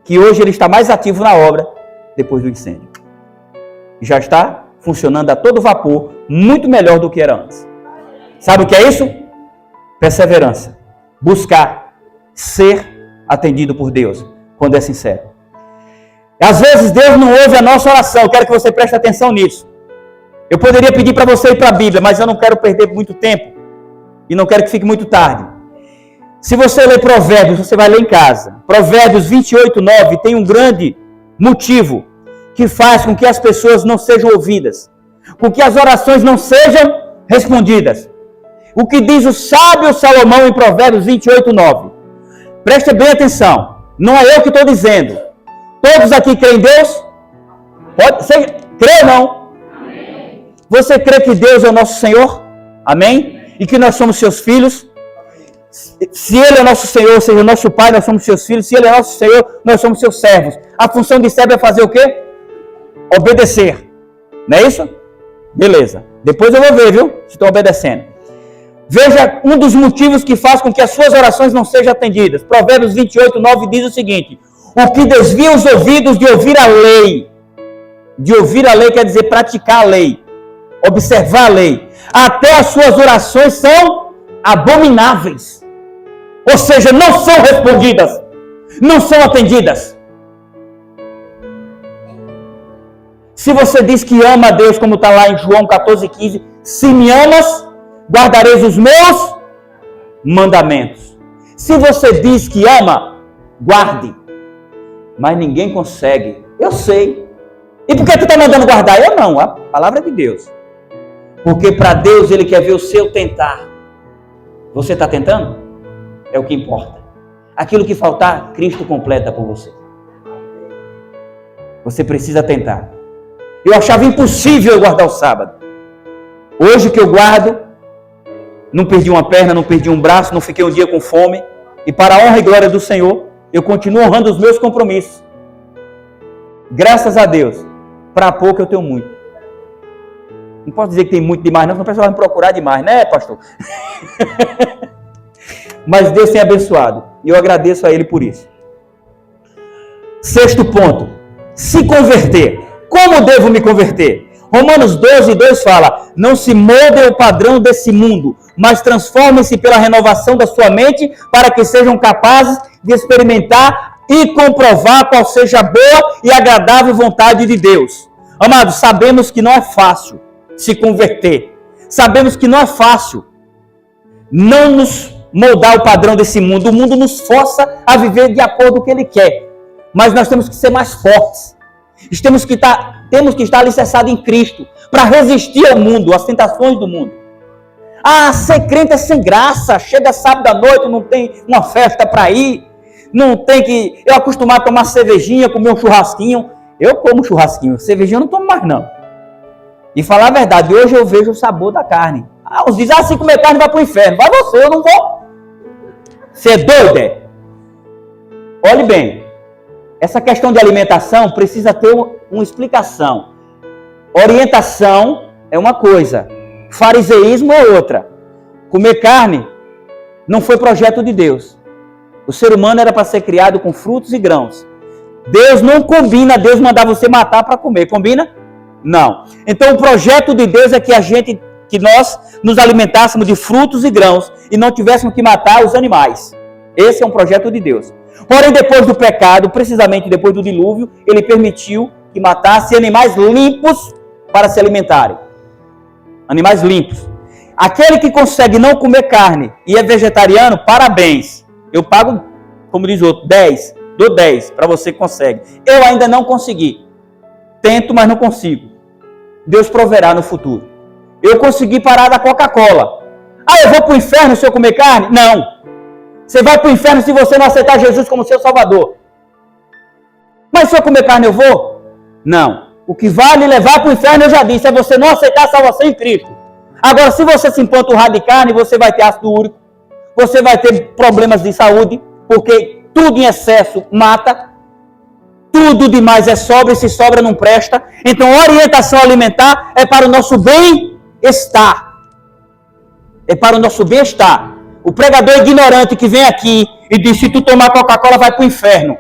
que hoje ele está mais ativo na obra depois do incêndio. Já está funcionando a todo vapor, muito melhor do que era antes. Sabe o que é isso? Perseverança. Buscar ser atendido por Deus quando é sincero. Às vezes Deus não ouve a nossa oração. Eu quero que você preste atenção nisso. Eu poderia pedir para você ir para a Bíblia, mas eu não quero perder muito tempo. E não quero que fique muito tarde. Se você ler Provérbios, você vai ler em casa. Provérbios 28:9 tem um grande motivo que faz com que as pessoas não sejam ouvidas. Com que as orações não sejam respondidas. O que diz o sábio Salomão em Provérbios 28:9. Preste bem atenção. Não é eu que estou dizendo. Todos aqui creem em Deus? Você crê ou não? Amém. Você crê que Deus é o nosso Senhor? Amém? E que nós somos seus filhos? Se Ele é nosso Senhor, ou seja, nosso Pai, nós somos seus filhos. Se Ele é nosso Senhor, nós somos seus servos. A função de servo é fazer o quê? Obedecer. Não é isso? Beleza. Depois eu vou ver, viu? Se estão obedecendo. Veja um dos motivos que faz com que as suas orações não sejam atendidas. Provérbios 28:9 diz o seguinte: o que desvia os ouvidos de ouvir a lei. De ouvir a lei quer dizer praticar a lei. Observar a lei. Até as suas orações são abomináveis. Ou seja, não são respondidas. Não são atendidas. Se você diz que ama a Deus, como está lá em João 14:15, se me amas, guardareis os meus mandamentos. Se você diz que ama, guarde. Mas ninguém consegue. Eu sei. E por que tu está mandando guardar? Eu não. A palavra é de Deus. Porque para Deus Ele quer ver o seu tentar. Você está tentando? É o que importa. Aquilo que faltar, Cristo completa por você. Você precisa tentar. Eu achava impossível eu guardar o sábado. Hoje que eu guardo, não perdi uma perna, não perdi um braço, não fiquei um dia com fome. E para a honra e glória do Senhor, eu continuo honrando os meus compromissos. Graças a Deus. Para pouco eu tenho muito. Não posso dizer que tem muito demais, não, senão o pessoal vai me procurar demais, né, pastor? Mas Deus tem abençoado. E eu agradeço a Ele por isso. Sexto ponto. Se converter. Como devo me converter? Romanos 12:2 fala: não se moldem ao padrão desse mundo, mas transformem-se pela renovação da sua mente, para que sejam capazes de experimentar e comprovar qual seja a boa e agradável vontade de Deus. Amados, sabemos que não é fácil se converter. Sabemos que não é fácil não nos moldar ao padrão desse mundo. O mundo nos força a viver de acordo com o que ele quer. Mas nós temos que ser mais fortes. Temos que estar alicerçados em Cristo para resistir ao mundo, às tentações do mundo. Ah, ser crente é sem graça. Chega sábado à noite, não tem uma festa para ir. Não tem que... Eu acostumado a tomar cervejinha, comer um churrasquinho. Eu como churrasquinho. Cervejinha eu não tomo mais, não. E falar a verdade, hoje eu vejo o sabor da carne. Uns dizem, se comer carne vai para o inferno. Vai você, eu não vou. Você é doido, é? Olhe bem. Essa questão de alimentação precisa ter uma explicação. Orientação é uma coisa. Fariseísmo é outra. Comer carne não foi projeto de Deus. O ser humano era para ser criado com frutos e grãos. Deus não combina Deus mandar você matar para comer. Combina? Não. Então o projeto de Deus é que nós nos alimentássemos de frutos e grãos e não tivéssemos que matar os animais. Esse é um projeto de Deus. Porém, depois do pecado, precisamente depois do dilúvio, ele permitiu que matasse animais limpos para se alimentarem. Animais limpos. Aquele que consegue não comer carne e é vegetariano, parabéns. Eu pago, como diz o outro, 10. Dou 10 para você que consegue. Eu ainda não consegui. Tento, mas não consigo. Deus proverá no futuro. Eu consegui parar da Coca-Cola. Ah, eu vou para o inferno se eu comer carne? Não. Você vai para o inferno se você não aceitar Jesus como seu Salvador. Mas se eu comer carne eu vou? Não. O que vai lhe levar para o inferno, eu já disse, é você não aceitar a salvação em Cristo. Agora, se você se empanturrar de carne, você vai ter ácido úrico, você vai ter problemas de saúde, porque tudo em excesso mata, tudo demais é sobra, e se sobra não presta. Então, a orientação alimentar é para o nosso bem-estar. É para o nosso bem-estar. O pregador ignorante que vem aqui e diz, se tu tomar Coca-Cola vai para o inferno.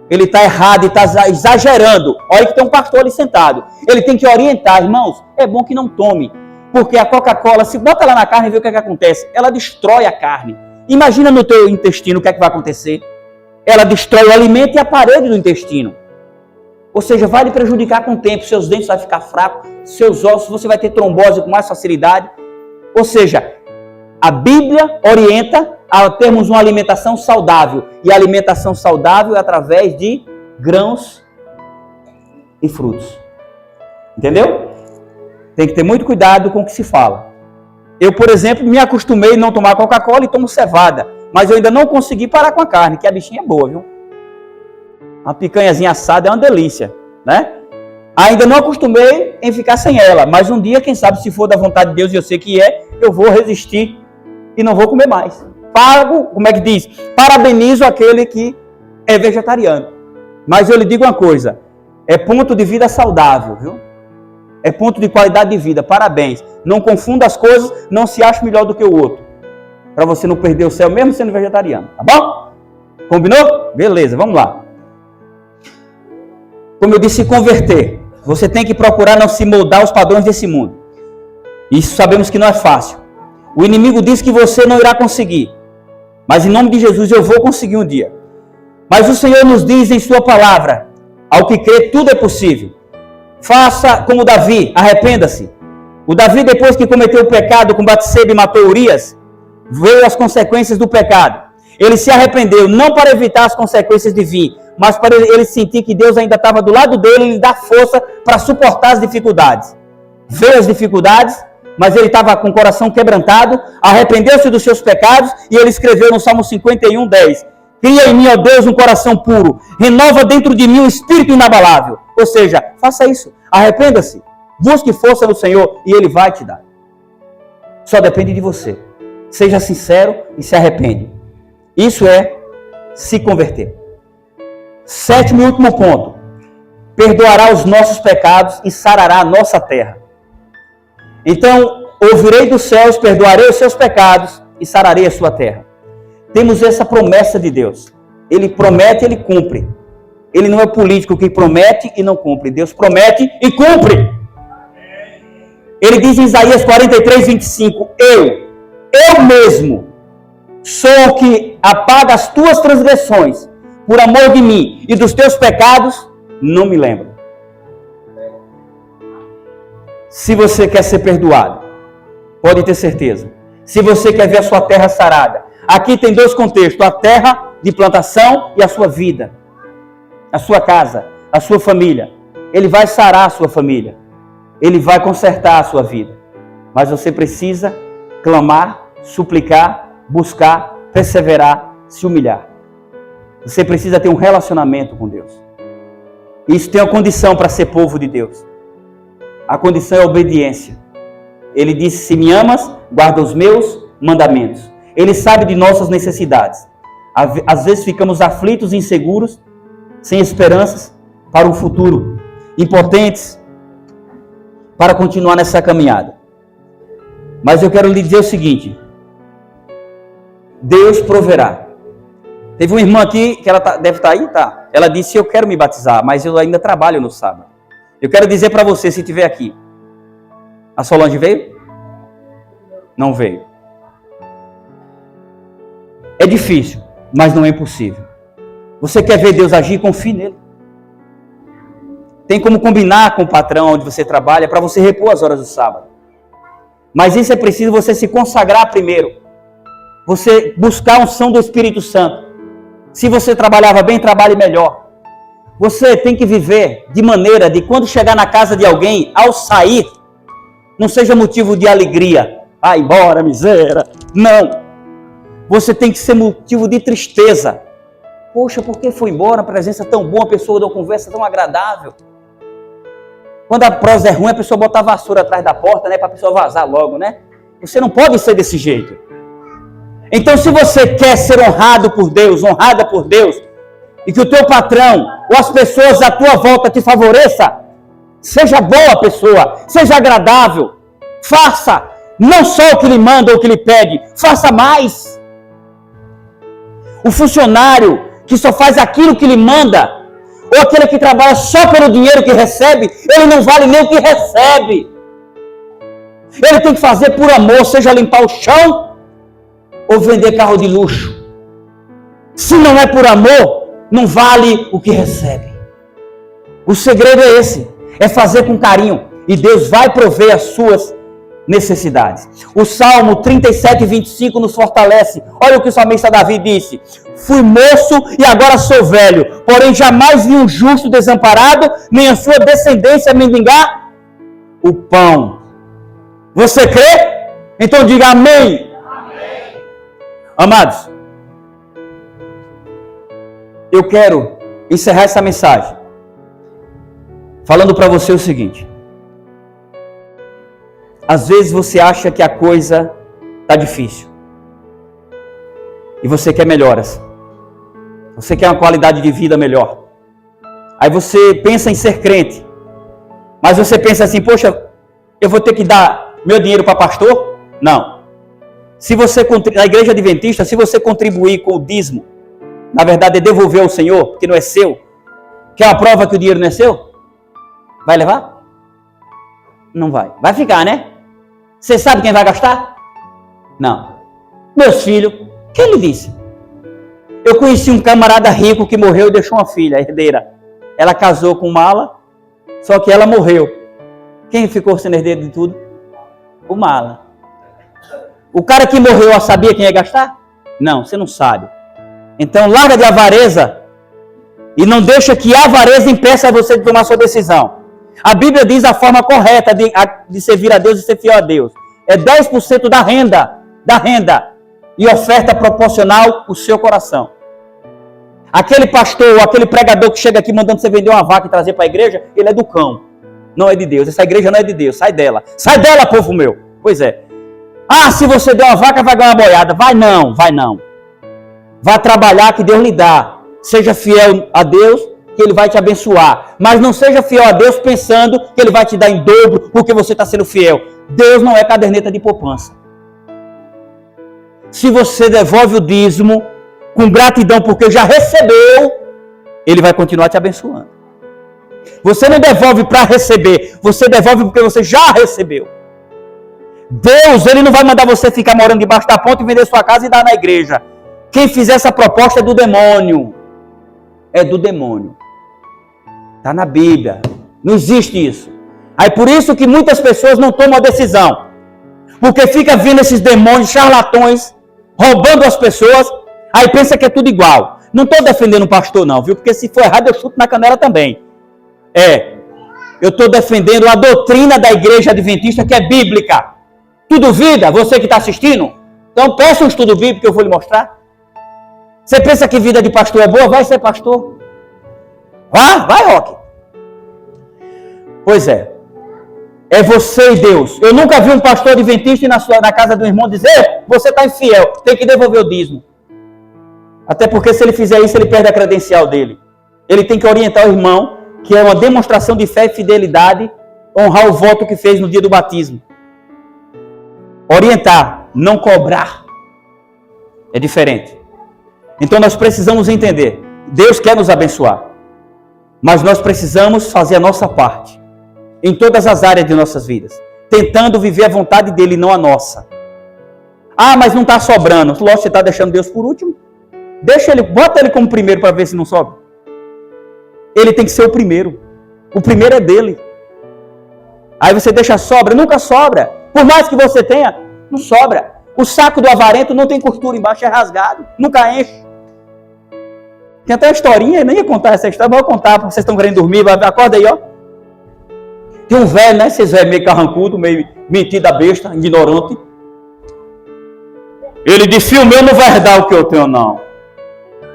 Ele está errado e está exagerando. Olha que tem um pastor ali sentado. Ele tem que orientar, irmãos, é bom que não tome. Porque a Coca-Cola, se bota ela na carne e vê o que é que acontece. Ela destrói a carne. Imagina no teu intestino o que é que vai acontecer. Ela destrói o alimento e a parede do intestino. Ou seja, vai lhe prejudicar com o tempo. Seus dentes vão ficar fracos, seus ossos, você vai ter trombose com mais facilidade. Ou seja, a Bíblia orienta a termos uma alimentação saudável. E a alimentação saudável é através de grãos e frutos. Entendeu? Tem que ter muito cuidado com o que se fala. Eu, por exemplo, me acostumei a não tomar Coca-Cola e tomo cevada. Mas eu ainda não consegui parar com a carne, que a bichinha é boa, viu? Uma picanhazinha assada é uma delícia, né? Ainda não acostumei em ficar sem ela. Mas um dia, quem sabe, se for da vontade de Deus, e eu sei que é, eu vou resistir e não vou comer mais. Pago, como é que diz? Parabenizo aquele que é vegetariano. Mas eu lhe digo uma coisa, é ponto de vida saudável, viu? É ponto de qualidade de vida, parabéns. Não confunda as coisas, não se ache melhor do que o outro. Para você não perder o céu, mesmo sendo vegetariano, tá bom? Combinou? Beleza, vamos lá. Como eu disse, se converter. Você tem que procurar não se moldar aos padrões desse mundo. Isso sabemos que não é fácil. O inimigo diz que você não irá conseguir. Mas em nome de Jesus eu vou conseguir um dia. Mas o Senhor nos diz em sua palavra, ao que crê tudo é possível. Faça como Davi, arrependa-se. O Davi, depois que cometeu o pecado com Batseba e matou Urias, veio as consequências do pecado. Ele se arrependeu, não para evitar as consequências de vir, mas para ele sentir que Deus ainda estava do lado dele e lhe dar força para suportar as dificuldades. Veio as dificuldades, mas ele estava com o coração quebrantado, arrependeu-se dos seus pecados e ele escreveu no Salmo 51, 10. Cria em mim, ó Deus, um coração puro. Renova dentro de mim um espírito inabalável. Ou seja, faça isso. Arrependa-se. Busque força no Senhor e Ele vai te dar. Só depende de você. Seja sincero e se arrepende. Isso é se converter. 7º e último ponto. Perdoará os nossos pecados e sarará a nossa terra. Então, ouvirei dos céus, perdoarei os seus pecados e sararei a sua terra. Temos essa promessa de Deus. Ele promete, Ele cumpre. Ele não é político que promete e não cumpre. Deus promete e cumpre. Ele diz em Isaías 43, 25, eu mesmo sou o que apaga as tuas transgressões, por amor de mim, e dos teus pecados não me lembro. Se você quer ser perdoado, pode ter certeza. Se você quer ver a sua terra sarada, aqui tem 2 contextos, a terra de plantação e a sua vida, a sua casa, a sua família. Ele vai sarar a sua família, Ele vai consertar a sua vida, mas você precisa clamar, suplicar, buscar, perseverar, se humilhar. Você precisa ter um relacionamento com Deus. Isso tem uma condição para ser povo de Deus. A condição é a obediência. Ele disse, se me amas, guarda os meus mandamentos. Ele sabe de nossas necessidades. Às vezes ficamos aflitos e inseguros, sem esperanças para um futuro, impotentes para continuar nessa caminhada. Mas eu quero lhe dizer o seguinte, Deus proverá. Teve uma irmã aqui, que ela deve estar aí, tá? Ela disse, eu quero me batizar, mas eu ainda trabalho no sábado. Eu quero dizer para você, se estiver aqui, a Solange veio? Não veio. É difícil, mas não é impossível. Você quer ver Deus agir? Confie nele. Tem como combinar com o patrão onde você trabalha para você repor as horas do sábado. Mas isso é preciso você se consagrar primeiro. Você buscar a unção do Espírito Santo. Se você trabalhava bem, trabalhe melhor. Você tem que viver de maneira de quando chegar na casa de alguém, ao sair, não seja motivo de alegria. Vai embora, miséria. Não. Você tem que ser motivo de tristeza. Poxa, por que foi embora? A presença tão boa, a pessoa deu uma conversa tão agradável. Quando a prosa é ruim, a pessoa bota a vassoura atrás da porta, né? Para a pessoa vazar logo, né? Você não pode ser desse jeito. Então, se você quer ser honrado por Deus, honrada por Deus, e que o teu patrão ou as pessoas à tua volta te favoreça, seja boa pessoa, seja agradável, faça não só o que lhe manda ou o que lhe pede, faça mais. O funcionário que só faz aquilo que lhe manda, ou aquele que trabalha só pelo dinheiro que recebe, ele não vale nem o que recebe. Ele tem que fazer por amor, seja limpar o chão ou vender carro de luxo. Se não é por amor, não vale o que recebe. O segredo é esse, é fazer com carinho, e Deus vai prover as suas necessidades. O Salmo 37, 25 nos fortalece. Olha o que o salmista Davi disse: fui moço e agora sou velho, porém jamais vi um justo desamparado, nem a sua descendência mendigar o pão. Você crê? Então diga amém. Amém. Amados, eu quero encerrar essa mensagem falando para você o seguinte: às vezes você acha que a coisa está difícil e você quer melhoras, você quer uma qualidade de vida melhor. Aí você pensa em ser crente, mas você pensa assim: poxa, eu vou ter que dar meu dinheiro para pastor? Não. Se você, na igreja adventista, se você contribuir com o dízimo, na verdade é devolver ao Senhor, porque não é seu, que é uma prova que o dinheiro não é seu, vai levar? Não vai. Vai ficar, né? Você sabe quem vai gastar? Não. Meus filhos, quem lhe disse? Eu conheci um camarada rico que morreu e deixou uma filha, herdeira. Ela casou com mala, só que ela morreu. Quem ficou sendo herdeiro de tudo? O mala. O cara que morreu, sabia quem ia gastar? Não, você não sabe. Então larga de avareza e não deixa que a avareza impeça você de tomar sua decisão. A Bíblia diz a forma correta de servir a Deus e ser fiel a Deus. É 10% da renda e oferta proporcional ao seu coração. Aquele pastor ou aquele pregador que chega aqui mandando você vender uma vaca e trazer para a igreja, ele é do cão, não é de Deus. Essa igreja não é de Deus, sai dela. Sai dela, povo meu. Pois é. Ah, se você der uma vaca, vai ganhar uma boiada. Vai não. Vai trabalhar que Deus lhe dá. Seja fiel a Deus, que Ele vai te abençoar. Mas não seja fiel a Deus pensando que Ele vai te dar em dobro porque você está sendo fiel. Deus não é caderneta de poupança. Se você devolve o dízimo com gratidão porque já recebeu, Ele vai continuar te abençoando. Você não devolve para receber, você devolve porque você já recebeu. Deus, Ele não vai mandar você ficar morando debaixo da ponte e vender sua casa e dar na igreja. Quem fizer essa proposta é do demônio. É do demônio. Está na Bíblia. Não existe isso. Aí por isso que muitas pessoas não tomam a decisão. Porque fica vindo esses demônios charlatões, roubando as pessoas, aí pensa que é tudo igual. Não estou defendendo o pastor não, viu? Porque se for errado eu chuto na canela também. Eu estou defendendo a doutrina da igreja adventista que é bíblica. Tu duvida? Você que está assistindo? Então peça um estudo bíblico que eu vou lhe mostrar. Você pensa que vida de pastor é boa? Vai ser pastor. Vai, Roque. Pois é. É você e Deus. Eu nunca vi um pastor adventista na casa do irmão dizer: você está infiel, tem que devolver o dízimo. Até porque se ele fizer isso, ele perde a credencial dele. Ele tem que orientar o irmão, que é uma demonstração de fé e fidelidade, honrar o voto que fez no dia do batismo. Orientar, não cobrar. É diferente. Então nós precisamos entender. Deus quer nos abençoar. Mas nós precisamos fazer a nossa parte. em todas as áreas de nossas vidas, tentando viver a vontade dele, não a nossa. Ah, mas não está sobrando. Lógico, você está deixando Deus por último. Deixa ele, bota ele como primeiro para ver se não sobra. Ele tem que ser o primeiro. O primeiro é dele. Aí você deixa sobra, nunca sobra. Por mais que você tenha, não sobra. O saco do avarento não tem costura embaixo, é rasgado. Nunca enche. Tem até uma historinha, eu nem ia contar essa história, mas eu vou contar, porque vocês estão querendo dormir, acorda aí, ó. Tem um velho, né? Esses velhos meio carrancudo, meio metido a besta, ignorante. Ele disse, o meu não vai dar o que eu tenho, não.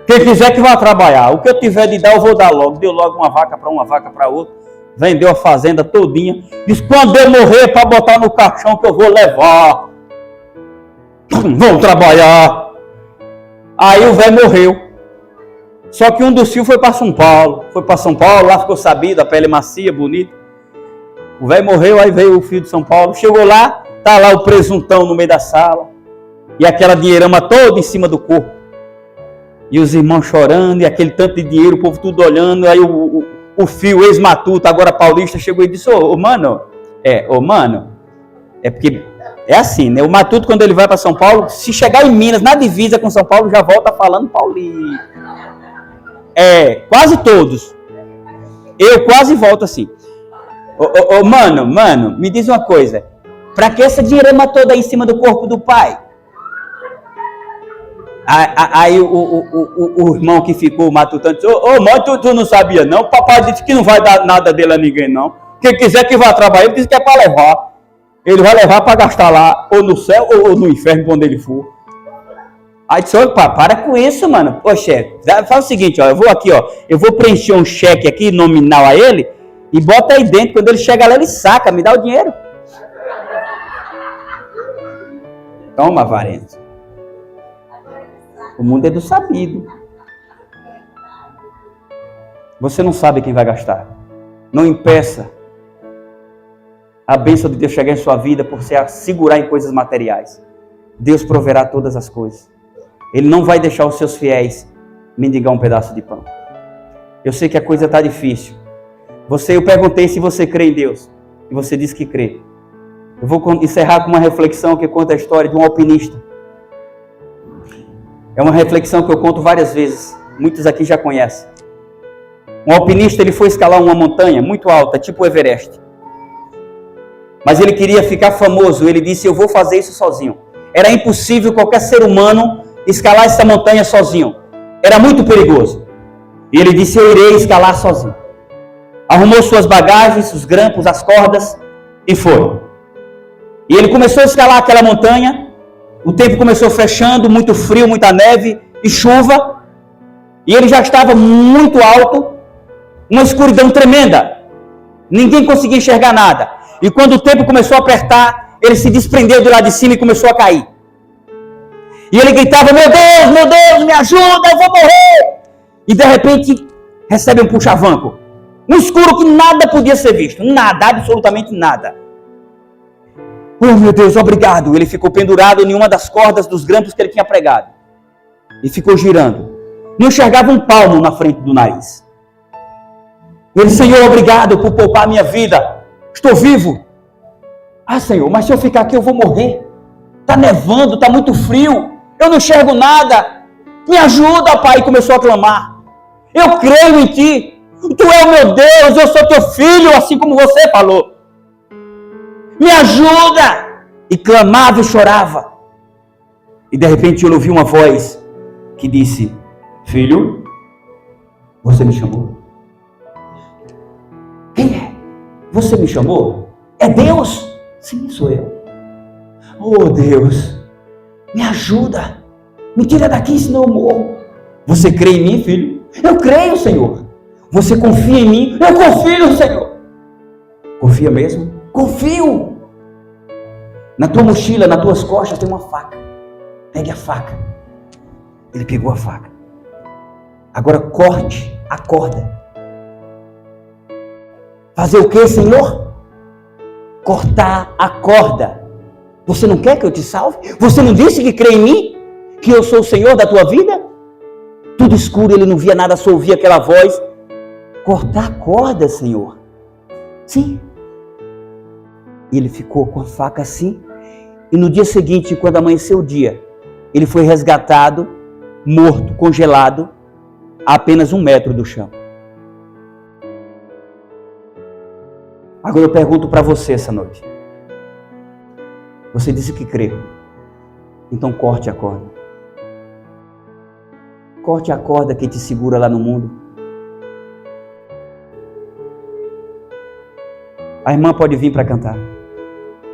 Quem quiser que vá trabalhar. O que eu tiver de dar, eu vou dar logo. Deu logo uma vaca para outra. Vendeu a fazenda todinha. Disse, quando eu morrer, para botar no caixão que eu vou levar. Vamos trabalhar. Aí o velho morreu. Só que um dos filhos foi para São Paulo. Lá ficou sabido, a pele macia, bonita. O velho morreu, aí veio o filho de São Paulo. Chegou lá, tá lá o presuntão no meio da sala. E aquela dinheirama toda em cima do corpo. E os irmãos chorando, e aquele tanto de dinheiro, o povo tudo olhando. Aí o filho, ex-matuto, agora paulista, chegou e disse, mano, é porque é assim, né? O matuto, quando ele vai para São Paulo, se chegar em Minas, na divisa com São Paulo, já volta falando paulista. Quase todos. Eu quase volto assim. Mano, me diz uma coisa. Pra que essa dinheirama toda aí em cima do corpo do pai? Aí o irmão que ficou, o matutano, disse, mano, tu não sabia não? O papai disse que não vai dar nada dele a ninguém não. Quem quiser que vá trabalhar, ele disse que é para levar. Ele vai levar para gastar lá, ou no céu, ou no inferno, quando ele for. Aí disse, para com isso, mano. Chefe, faz o seguinte, eu vou preencher um cheque aqui, nominal a ele, e bota aí dentro, quando ele chega lá, ele saca, me dá o dinheiro. Toma, avarento. O mundo é do sabido. Você não sabe quem vai gastar. Não impeça a bênção de Deus chegar em sua vida por se segurar em coisas materiais. Deus proverá todas as coisas. Ele não vai deixar os seus fiéis mendigar um pedaço de pão. Eu sei que a coisa está difícil. Eu perguntei se você crê em Deus. E você disse que crê. Eu vou encerrar com uma reflexão que conta a história de um alpinista. É uma reflexão que eu conto várias vezes. Muitos aqui já conhecem. Um alpinista, ele foi escalar uma montanha muito alta, tipo o Everest. Mas ele queria ficar famoso. Ele disse, eu vou fazer isso sozinho. Era impossível qualquer ser humano escalar essa montanha sozinho. Era muito perigoso. E ele disse, eu irei escalar sozinho. Arrumou suas bagagens, os grampos, as cordas e foi. E ele começou a escalar aquela montanha. O tempo começou fechando, muito frio, muita neve e chuva. E ele já estava muito alto, uma escuridão tremenda. Ninguém conseguia enxergar nada. E quando o tempo começou a apertar, ele se desprendeu do lado de cima e começou a cair. E ele gritava, meu Deus, me ajuda, eu vou morrer. E de repente, recebe um puxa-vanco. Um escuro que nada podia ser visto. Nada, absolutamente nada. Oh, meu Deus, obrigado. Ele ficou pendurado em uma das cordas dos grampos que ele tinha pregado. E ficou girando. Não enxergava um palmo na frente do nariz. Ele, Senhor, obrigado por poupar a minha vida. Estou vivo. Ah, Senhor, mas se eu ficar aqui eu vou morrer. Está nevando, está muito frio. Eu não enxergo nada. Me ajuda, Pai. E começou a clamar. Eu creio em Ti. Tu é o meu Deus, eu sou Teu filho, assim como você falou. Me ajuda! E clamava e chorava. E de repente ele ouviu uma voz que disse, filho, você me chamou? Quem é? Você me chamou? É Deus? Sim, sou eu. Oh Deus, me ajuda. Me tira daqui, senão eu morro. Você crê em mim, filho? Eu creio, Senhor. Você confia em mim? Eu confio, Senhor. Confia mesmo? Confio. Na tua mochila, nas tuas costas tem uma faca. Pegue a faca. Ele pegou a faca. Agora corte a corda. Fazer o que, Senhor? Cortar a corda. Você não quer que eu te salve? Você não disse que crê em mim? Que eu sou o Senhor da tua vida? Tudo escuro, ele não via nada, só ouvia aquela voz. Cortar a corda, Senhor. Sim, E ele ficou com a faca assim. E no dia seguinte, quando amanheceu o dia, ele foi resgatado, morto, congelado, a apenas 1 metro do chão. Agora eu pergunto para você essa noite. Você disse que crê. Então corte a corda. Corte a corda que te segura lá no mundo. A irmã pode vir para cantar.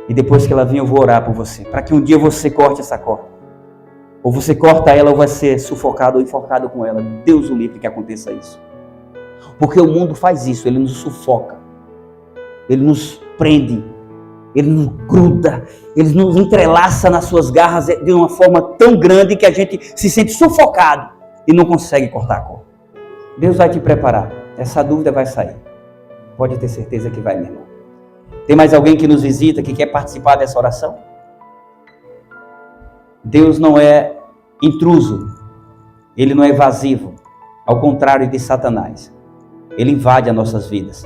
E depois que ela vir, eu vou orar por você. Para que um dia você corte essa corda. Ou você corta ela ou vai ser sufocado ou enforcado com ela. Deus o livre que aconteça isso. Porque o mundo faz isso. Ele nos sufoca. Ele nos prende. Ele nos gruda. Ele nos entrelaça nas suas garras de uma forma tão grande que a gente se sente sufocado e não consegue cortar a corda. Deus vai te preparar. Essa dúvida vai sair. Pode ter certeza que vai, meu irmão. Tem mais alguém que nos visita, que quer participar dessa oração? Deus não é intruso. Ele não é evasivo. Ao contrário de Satanás. Ele invade as nossas vidas.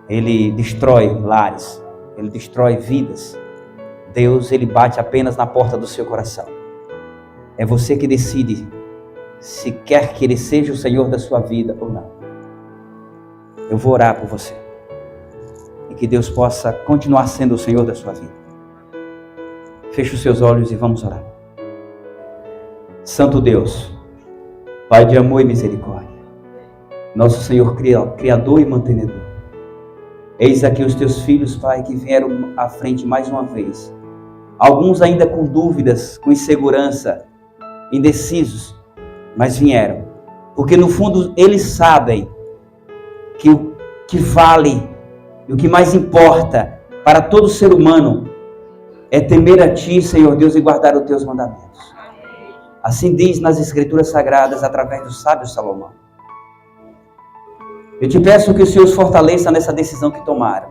Ele destrói lares. Ele destrói vidas. Deus, ele bate apenas na porta do seu coração. É você que decide se quer que ele seja o Senhor da sua vida ou não. Eu vou orar por você. E que Deus possa continuar sendo o Senhor da sua vida. Feche os seus olhos e vamos orar. Santo Deus, Pai de amor e misericórdia, nosso Senhor Criador e mantenedor, eis aqui os teus filhos, Pai, que vieram à frente mais uma vez. Alguns ainda com dúvidas, com insegurança, indecisos, mas vieram. Porque no fundo eles sabem que o que vale e o que mais importa para todo ser humano é temer a Ti, Senhor Deus, e guardar os Teus mandamentos. Assim diz nas Escrituras Sagradas, através do sábio Salomão. Eu te peço que o Senhor os fortaleça nessa decisão que tomaram.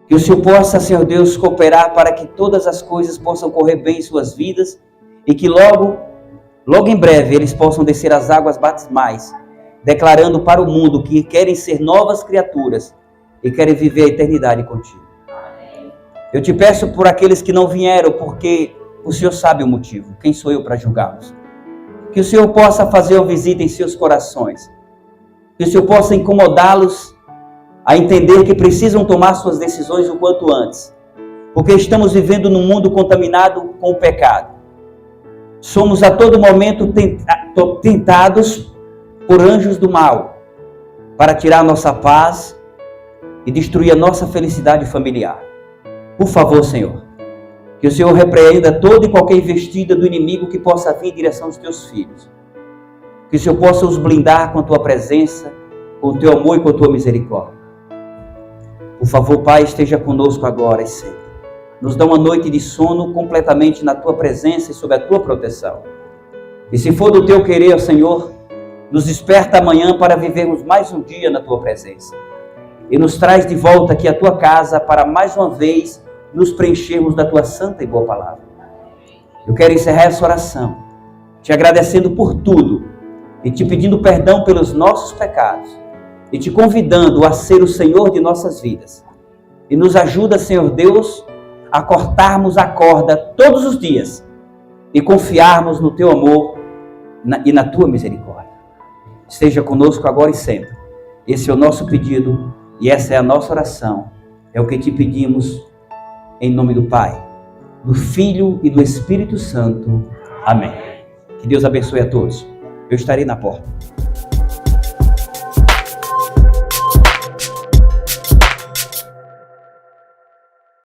Que o Senhor possa, Senhor Deus, cooperar para que todas as coisas possam correr bem em suas vidas e que logo em breve eles possam descer as águas batismais, declarando para o mundo que querem ser novas criaturas e querem viver a eternidade contigo. Eu te peço por aqueles que não vieram, porque o Senhor sabe o motivo. Quem sou eu para julgá-los? Que o Senhor possa fazer uma visita em seus corações. Que o Senhor possa incomodá-los a entender que precisam tomar suas decisões o quanto antes. Porque estamos vivendo num mundo contaminado com o pecado. Somos a todo momento tentados por anjos do mal para tirar a nossa paz e destruir a nossa felicidade familiar. Por favor, Senhor, que o Senhor repreenda toda e qualquer investida do inimigo que possa vir em direção aos teus filhos. Que o Senhor possa os blindar com a tua presença, com o teu amor e com a tua misericórdia. Por favor, Pai, esteja conosco agora e sempre. Nos dá uma noite de sono completamente na tua presença e sob a tua proteção. E se for do teu querer, Senhor, nos desperta amanhã para vivermos mais um dia na tua presença. E nos traz de volta aqui à tua casa para mais uma vez nos preenchermos da tua santa e boa palavra. Eu quero encerrar essa oração, te agradecendo por tudo e te pedindo perdão pelos nossos pecados e te convidando a ser o Senhor de nossas vidas. E nos ajuda, Senhor Deus, a cortarmos a corda todos os dias e confiarmos no teu amor e na tua misericórdia. Esteja conosco agora e sempre. Esse é o nosso pedido e essa é a nossa oração. É o que te pedimos em nome do Pai, do Filho e do Espírito Santo. Amém. Que Deus abençoe a todos. Eu estarei na porta.